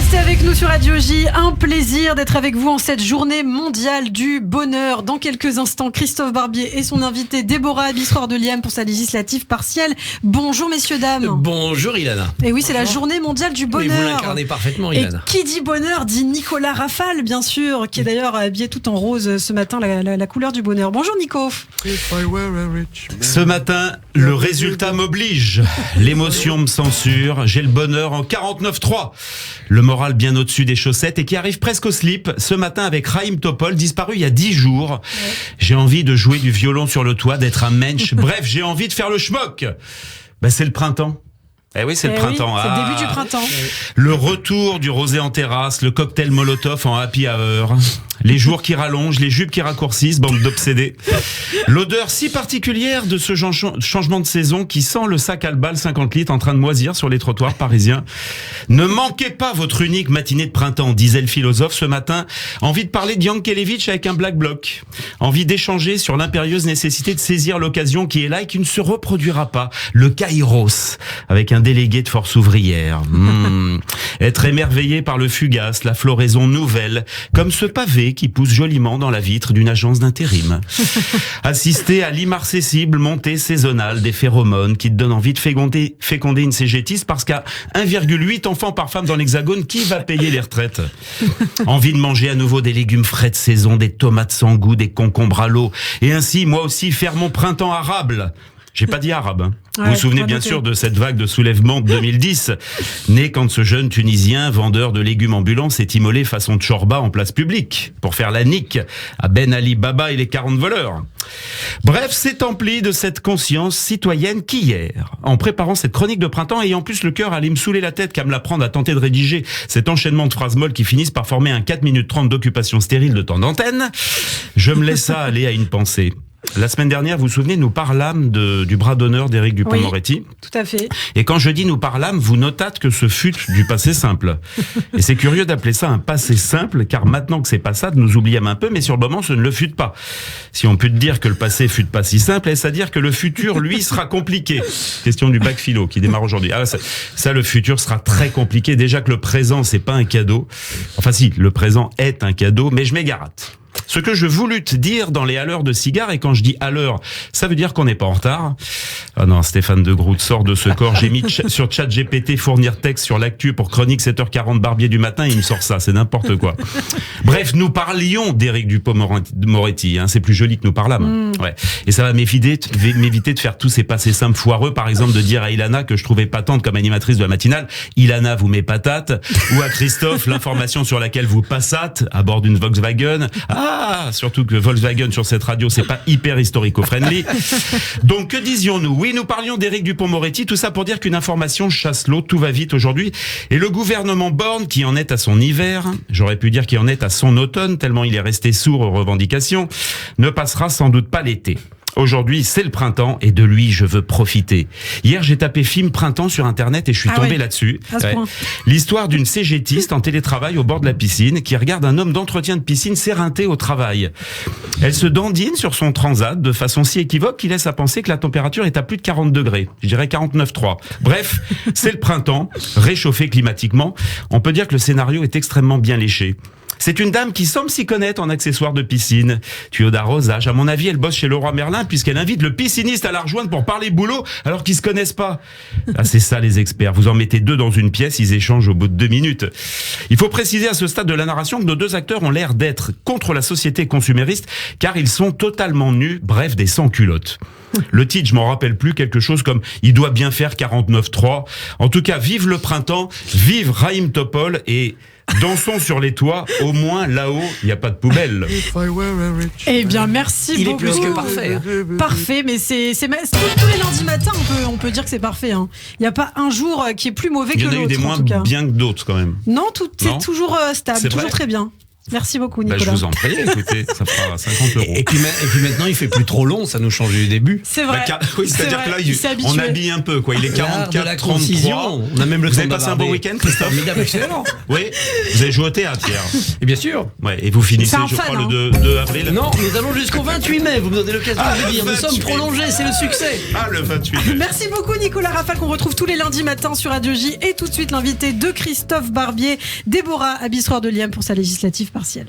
restez avec nous sur Radio J. Un plaisir d'être avec vous en cette journée mondiale du bonheur. Dans quelques instants, Christophe Barbier et son invité Déborah Abissoir-de-Liam pour sa législative partielle. Bonjour messieurs, dames. Bonjour Ilana. Et oui, c'est la journée mondiale du bonheur. Et vous l'incarnez parfaitement, Ilana. Et qui dit bonheur dit Nicolas Rafale, bien sûr, qui est d'ailleurs habillé tout en rose ce matin, la couleur du bonheur. Bonjour Nico. Ce matin, le résultat m'oblige. L'émotion me censure. J'ai le bonheur en 49.3. Le moral bien au-dessus des chaussettes et qui arrive presque au slip. Ce matin avec Raïm Topol, disparu il y a 10 jours. Ouais. J'ai envie de jouer du violon sur le toit, d'être un mensch. Bref, j'ai envie de faire le schmock. C'est le printemps. Eh oui, c'est le printemps. Oui, c'est le début du printemps. Le retour du rosé en terrasse, le cocktail Molotov en happy hour, les jours qui rallongent, les jupes qui raccourcissent, bande d'obsédés. L'odeur si particulière de ce changement de saison qui sent le sac Albal 50 litres en train de moisir sur les trottoirs parisiens. Ne manquez pas votre unique matinée de printemps, disait le philosophe ce matin. Envie de parler de Yankelevitch avec un black bloc. Envie d'échanger sur l'impérieuse nécessité de saisir l'occasion qui est là et qui ne se reproduira pas. Le Kairos, avec un délégué de force ouvrière. Être émerveillé par le fugace, la floraison nouvelle, comme ce pavé qui pousse joliment dans la vitre d'une agence d'intérim. Assister à l'immarcessible montée saisonnale des phéromones qui te donnent envie de féconder une cégétiste parce qu'à 1,8 enfants par femme dans l'Hexagone, qui va payer les retraites? Envie de manger à nouveau des légumes frais de saison, des tomates sans goût, des concombres à l'eau, et ainsi moi aussi faire mon printemps arable. J'ai pas dit arabe. Hein. Ouais, vous vous souvenez bien sûr de cette vague de soulèvement de 2010, née quand ce jeune Tunisien, vendeur de légumes ambulants, s'est immolé façon Tchorba en place publique pour faire la nique à Ben Ali Baba et les 40 voleurs. Bref, c'est empli de cette conscience citoyenne qu'hier, en préparant cette chronique de printemps, ayant plus le cœur à aller me saouler la tête qu'à me la prendre à tenter de rédiger cet enchaînement de phrases molles qui finissent par former un 4 minutes 30 d'occupation stérile de temps d'antenne, je me laissa aller à une pensée. La semaine dernière, vous vous souvenez, nous parlâmes du bras d'honneur d'Éric Dupond-Moretti. Oui, tout à fait. Et quand je dis nous parlâmes, vous notâtes que ce fut du passé simple. Et c'est curieux d'appeler ça un passé simple, car maintenant que c'est passade, nous oublions un peu, mais sur le moment, ce ne le fut pas. Si on peut te dire que le passé fut pas si simple, est-ce à dire que le futur, lui, sera compliqué? Question du bac philo qui démarre aujourd'hui. Ah, ça, le futur sera très compliqué. Déjà que le présent, c'est pas un cadeau. Enfin si, le présent est un cadeau, mais je m'égarate. Ce que je voulus te dire dans les haleurs de cigares, et quand je dis haleurs, ça veut dire qu'on n'est pas en retard. Ah non, Stéphane de Groot sort de ce corps. J'ai mis sur ChatGPT fournir texte sur l'actu pour chronique 7h40 Barbier du matin, il me sort ça, c'est n'importe quoi. Bref, nous parlions d'Éric Dupond-Moretti, hein, c'est plus joli que nous parlâmes. Ouais. Et ça va m'éviter de faire tous ces passés simples foireux, par exemple de dire à Ilana que je trouvais patente comme animatrice de la matinale, Ilana vous met patate, ou à Christophe l'information sur laquelle vous passâtes à bord d'une Volkswagen. Surtout que Volkswagen sur cette radio, c'est pas hyper historico-friendly. Donc, que disions-nous? Oui, nous parlions d'Éric Dupond-Moretti, tout ça pour dire qu'une information chasse l'autre, tout va vite aujourd'hui. Et le gouvernement Borne, qui en est à son hiver, j'aurais pu dire qu'il en est à son automne, tellement il est resté sourd aux revendications, ne passera sans doute pas l'été. Aujourd'hui, c'est le printemps et de lui, je veux profiter. Hier, j'ai tapé film printemps sur Internet et je suis tombé là-dessus. Ouais. L'histoire d'une cégétiste en télétravail au bord de la piscine qui regarde un homme d'entretien de piscine s'éreinter au travail. Elle se dandine sur son transat de façon si équivoque qu'il laisse à penser que la température est à plus de 40 degrés. Je dirais 49,3. Bref, c'est le printemps, réchauffé climatiquement. On peut dire que le scénario est extrêmement bien léché. C'est une dame qui semble s'y connaître en accessoires de piscine. Tuyaux d'arrosage. À mon avis, elle bosse chez Leroy Merlin puisqu'elle invite le pisciniste à la rejoindre pour parler boulot alors qu'ils se connaissent pas. Ah, c'est ça les experts. Vous en mettez deux dans une pièce, ils échangent au bout de 2 minutes. Il faut préciser à ce stade de la narration que nos deux acteurs ont l'air d'être contre la société consumériste car ils sont totalement nus, bref, des sans-culottes. Le titre, je m'en rappelle plus, quelque chose comme « Il doit bien faire 49,3 ». En tout cas, vive le printemps, vive Raïm Topol et... dansons sur les toits, au moins là-haut, il n'y a pas de poubelle. Eh bien, merci beaucoup. Il est plus que parfait. Hein. Parfait, mais c'est tous les lundis matins, on peut dire que c'est parfait. Hein. Il n'y a pas un jour qui est plus mauvais que l'autre. Il y en a eu des moins bien que d'autres quand même. Non, c'est toujours stable, toujours très bien. Merci beaucoup, Bah, Nicolas. je vous en prie, écoutez, ça fera 50 €. Et puis maintenant, il fait plus trop long, ça nous change du début. C'est vrai. Oui, c'est-à-dire vrai, que là, il s'est on habitué. habille un peu, quoi. Il est L'art de la 44, 33. concision. On a même le Vous temps avez de passé un bon bavarder. week-end, Christophe? Formidable, excellent. Oui. Vous avez joué au théâtre hier. Et bien sûr. Ouais. Et vous finissez, C'est un je fan, crois, hein. le 2 avril. Non, nous allons jusqu'au 28 mai, vous me donnez l'occasion de le dire. Nous 28. sommes prolongés, c'est le succès. Ah, le 28. Merci beaucoup Nicolas Rafal qu'on retrouve tous les lundis matins sur Radio J et tout de suite l'invité de Christophe Barbier, Déborah Abissoir de Liam pour sa législative partielle.